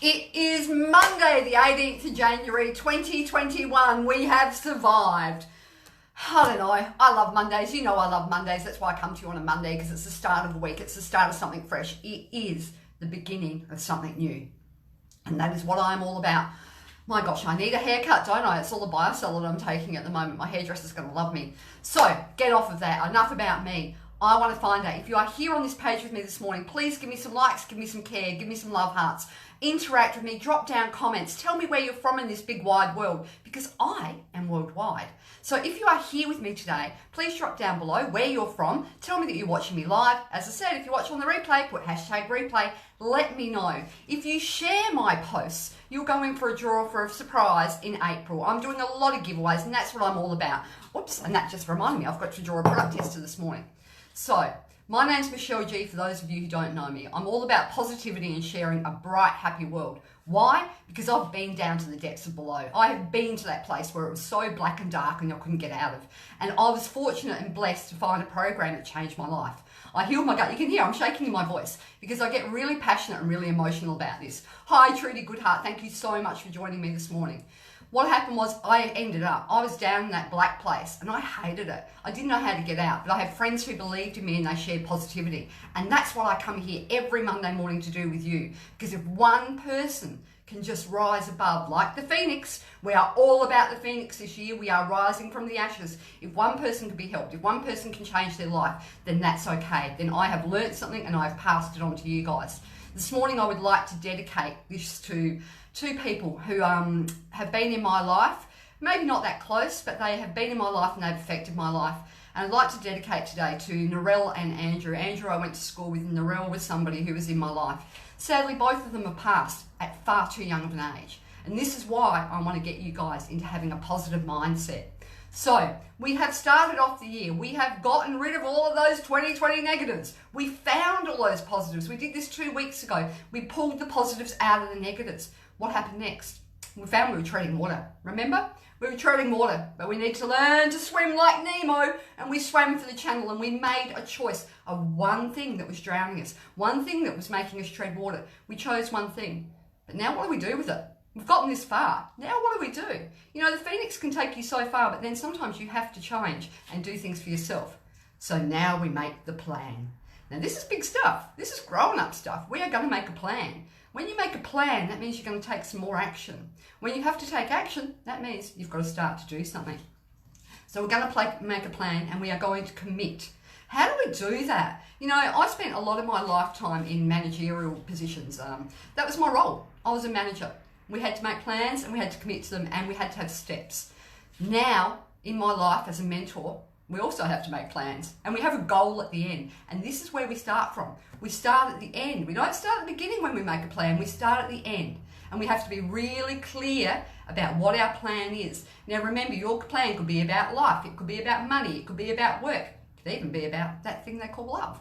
It is Monday, the 18th of January, 2021. We have survived. I don't know. I love Mondays. You know I love Mondays. That's why I come to you on a Monday, because it's the start of the week. It's the start of something fresh. It is the beginning of something new. And that is what I'm all about. My gosh, I need a haircut, don't I? It's all the Biosolid I'm taking at the moment. My hairdresser's going to love me. So, get off of that. Enough about me. I want to find out, if you are here on this page with me this morning, please give me some likes, give me some care, give me some love hearts. Interact with me, drop down comments, tell me where you're from in this big wide world, because I am worldwide. So if you are here with me today, please drop down below where you're from. Tell me that you're watching me live. As I said, if you watch on the replay, put hashtag replay. Let me know. If you share my posts, you'll go in for a draw for a surprise in April. I'm doing a lot of giveaways, and that's what I'm all about. Whoops, and that just reminded me, I've got to draw a product tester this morning. So, my name's Michelle G, for those of you who don't know me. I'm all about positivity and sharing a bright, happy world. Why? Because I've been down to the depths of below. I have been to that place where it was so black and dark and I couldn't get out of. And I was fortunate and blessed to find a program that changed my life. I healed my gut. You can hear I'm shaking in my voice because I get really passionate and really emotional about this. Hi, Trudy Goodhart. Thank you so much for joining me this morning. What happened was I was down in that black place and I hated it. I didn't know how to get out, but I had friends who believed in me and they shared positivity. And that's what I come here every Monday morning to do with you. Because if one person can just rise above, like the Phoenix, we are all about the Phoenix this year. We are rising from the ashes. If one person can be helped, if one person can change their life, then that's okay. Then I have learnt something and I've passed it on to you guys. This morning I would like to dedicate this to two people who have been in my life, maybe not that close, but they have been in my life and they've affected my life. And I'd like to dedicate today to Narelle and Andrew. Andrew I went to school with, Narelle was somebody who was in my life. Sadly, both of them are passed at far too young of an age. And this is why I want to get you guys into having a positive mindset. So, we have started off the year. We have gotten rid of all of those 2020 negatives. We found all those positives. We did this 2 weeks ago. We pulled the positives out of the negatives. What happened next? We found we were treading water. Remember? We were treading water, but we need to learn to swim like Nemo, and we swam for the channel and we made a choice of one thing that was drowning us, one thing that was making us tread water. We chose one thing. But now what do we do with it? We've gotten this far. Now what do we do? You know, the Phoenix can take you so far, but then sometimes you have to change and do things for yourself. So now we make the plan. Now this is big stuff. This is grown-up stuff. We are going to make a plan. When you make a plan, that means you're going to take some more action. When you have to take action, that means you've got to start to do something. So we're going to make a plan and we are going to commit. How do we do that? You know, I spent a lot of my lifetime in managerial positions. That was my role. I was a manager. We had to make plans and we had to commit to them and we had to have steps. Now, in my life as a mentor, we also have to make plans and we have a goal at the end. And this is where we start from. We start at the end. We don't start at the beginning when we make a plan. We start at the end. And we have to be really clear about what our plan is. Now remember, your plan could be about life. It could be about money. It could be about work. It could even be about that thing they call love.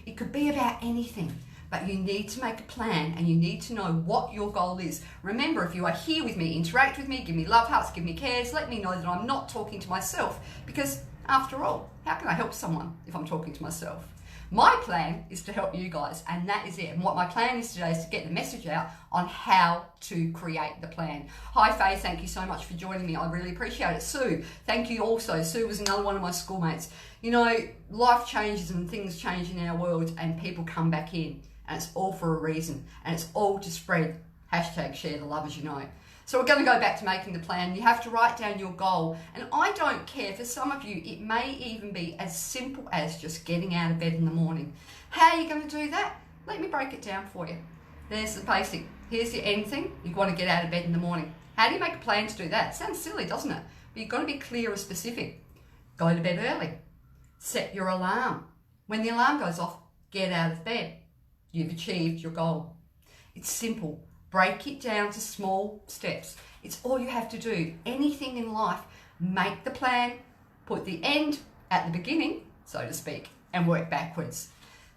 It could be about anything. But you need to make a plan and you need to know what your goal is. Remember, if you are here with me, interact with me, give me love hearts, give me cares, let me know that I'm not talking to myself. Because after all, how can I help someone if I'm talking to myself? My plan is to help you guys, and that is it. And what my plan is today is to get the message out on how to create the plan. Hi Faye, thank you so much for joining me. I really appreciate it. Sue, thank you also. Sue was another one of my schoolmates. You know, life changes and things change in our world and people come back in. And it's all for a reason. And it's all to spread hashtag share the love, as you know. So we're going to go back to making the plan. You have to write down your goal. And I don't care, for some of you, it may even be as simple as just getting out of bed in the morning. How are you going to do that? Let me break it down for you. There's the basic. Here's the end thing. You want to get out of bed in the morning. How do you make a plan to do that? Sounds silly, doesn't it? But you've got to be clear and specific. Go to bed early. Set your alarm. When the alarm goes off, get out of bed. You've achieved your goal. It's simple. Break it down to small steps. It's all you have to do. Anything in life, make the plan, put the end at the beginning, so to speak, and work backwards.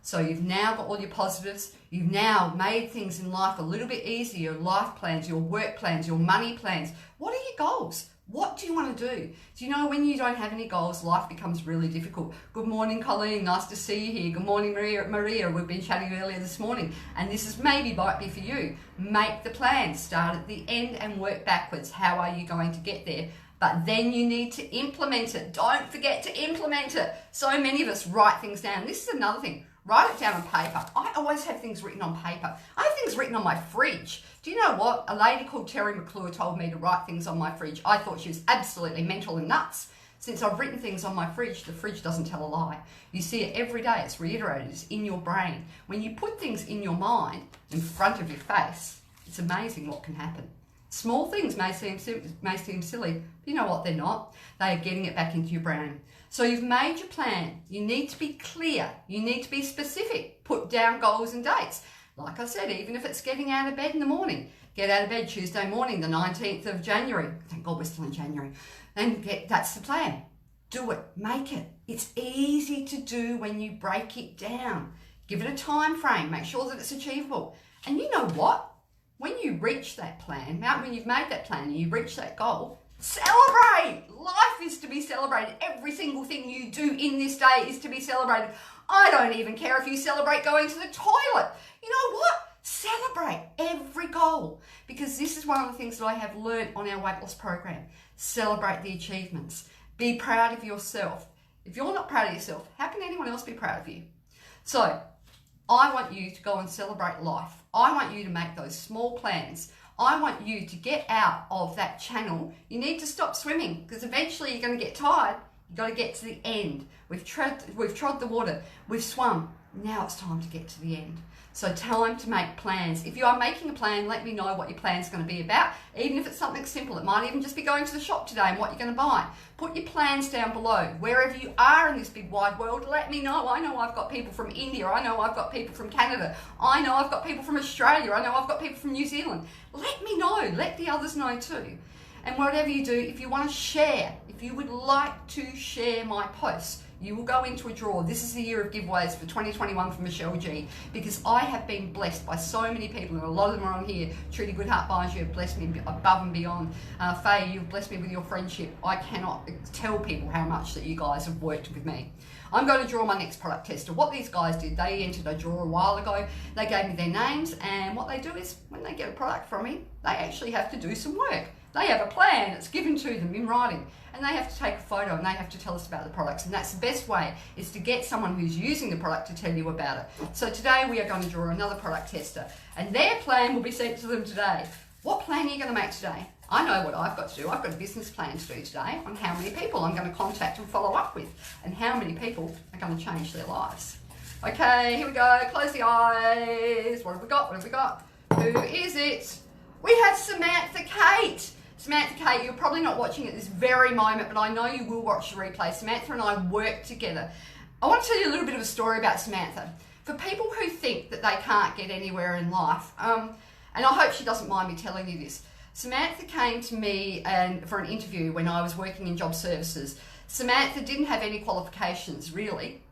So you've now got all your positives. You've now made things in life a little bit easier. Your life plans, your work plans, your money plans. What are your goals? What do you want to do? Do you know when you don't have any goals, life becomes really difficult? Good morning, Colleen. Nice to see you here. Good morning, Maria. We've been chatting earlier this morning, and this is maybe might be for you. Make the plan. Start at the end and work backwards. How are you going to get there? But then you need to implement it. Don't forget to implement it. So many of us write things down. This is another thing. Write it down on paper. I always have things written on paper. I have things written on my fridge. Do you know what? A lady called Terry McClure told me to write things on my fridge. I thought she was absolutely mental and nuts. Since I've written things on my fridge, the fridge doesn't tell a lie. You see it every day. It's reiterated. It's in your brain. When you put things in your mind, in front of your face, it's amazing what can happen. Small things may seem silly, but you know what? They're not. They are getting it back into your brain. So you've made your plan. You need to be clear. You need to be specific. Put down goals and dates. Like I said, even if it's getting out of bed in the morning, get out of bed Tuesday morning, the 19th of January. Thank God we're still in January. And that's the plan. Do it. Make it. It's easy to do when you break it down. Give it a time frame. Make sure that it's achievable. And you know what? When you reach that plan, when you've made that plan and you reach that goal, celebrate! Life is to be celebrated. Every single thing you do in this day is to be celebrated. I don't even care if you celebrate going to the toilet. You know what? Celebrate every goal, because this is one of the things that I have learned on our weight loss program. Celebrate the achievements. Be proud of yourself. If you're not proud of yourself, how can anyone else be proud of you? So I want you to go and celebrate life. I want you to make those small plans. I want you to get out of that channel. You need to stop swimming, because eventually you're going to get tired. You've got to get to the end. We've trod the water. We've swum. Now it's time to get to the end. So time to make plans. If you are making a plan, let me know what your plan is going to be about. Even if it's something simple, it might even just be going to the shop today and what you're going to buy. Put your plans down below. Wherever you are in this big wide world, let me know. I know I've got people from India. I know I've got people from Canada. I know I've got people from Australia. I know I've got people from New Zealand. Let me know. Let the others know too. And whatever you do, if you want to share, if you would like to share my posts, you will go into a draw. This is the year of giveaways for 2021 from Michelle G, because I have been blessed by so many people, and a lot of them are on here. Trudy Goodhart Barnes, you have blessed me above and beyond. Faye, you've blessed me with your friendship. I cannot tell people how much that you guys have worked with me. I'm going to draw my next product tester. What these guys did, they entered a draw a while ago. They gave me their names, and what they do is when they get a product from me, they actually have to do some work. They have a plan, it's given to them in writing, and they have to take a photo and they have to tell us about the products. And that's the best way, is to get someone who's using the product to tell you about it. So today we are going to draw another product tester, and their plan will be sent to them today. What plan are you going to make today? I know what I've got to do. I've got a business plan to do today on how many people I'm going to contact and follow up with, and how many people are going to change their lives. Okay, here we go. Close the eyes. What have we got? What have we got? Who is it? We have Samantha Kate. Samantha Kate, you're probably not watching at this very moment, but I know you will watch the replay. Samantha and I work together. I want to tell you a little bit of a story about Samantha. For people who think that they can't get anywhere in life, and I hope she doesn't mind me telling you this, Samantha came to me for an interview when I was working in job services. Samantha didn't have any qualifications really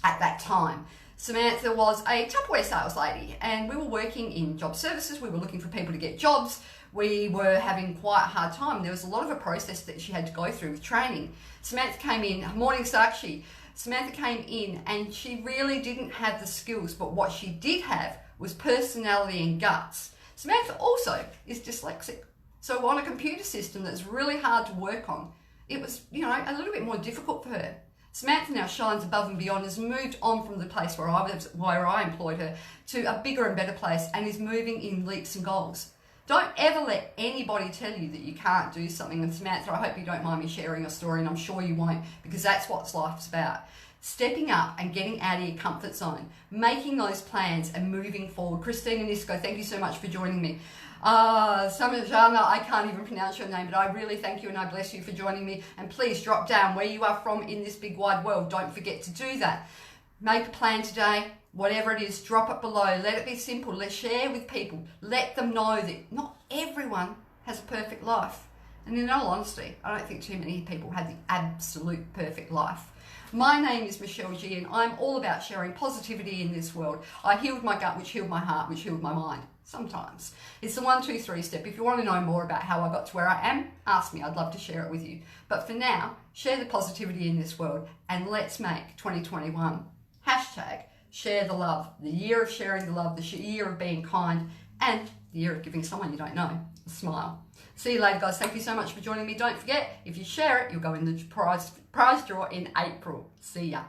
at that time. Samantha was a Tupperware sales lady, and we were working in job services. We were looking for people to get jobs. We were having quite a hard time. There was a lot of a process that she had to go through with training. Samantha came in, morning Sakshi. Samantha came in and she really didn't have the skills, but what she did have was personality and guts. Samantha also is dyslexic. So on a computer system that's really hard to work on, it was, a little bit more difficult for her. Samantha now shines above and beyond, has moved on from the place where I employed her to a bigger and better place, and is moving in leaps and goals. Don't ever let anybody tell you that you can't do something. And Samantha, I hope you don't mind me sharing your story, and I'm sure you won't, because that's what life's about. Stepping up and getting out of your comfort zone, making those plans and moving forward. Christina Nisco, thank you so much for joining me. Samajana, I can't even pronounce your name, but I really thank you and I bless you for joining me. And please drop down where you are from in this big wide world. Don't forget to do that. Make a plan today. Whatever it is, drop it below. Let it be simple. Let's share with people. Let them know that not everyone has a perfect life. And in all honesty, I don't think too many people have the absolute perfect life. My name is Michelle G, and I'm all about sharing positivity in this world. I healed my gut, which healed my heart, which healed my mind. Sometimes. It's the 1, 2, 3 step. If you want to know more about how I got to where I am, ask me. I'd love to share it with you. But for now, share the positivity in this world, and let's make 2021 hashtag share the love, the year of sharing the love, the year of being kind, and the year of giving someone you don't know a smile. See you later, guys. Thank you so much for joining me. Don't forget, if you share it, you'll go in the prize draw in April. See ya.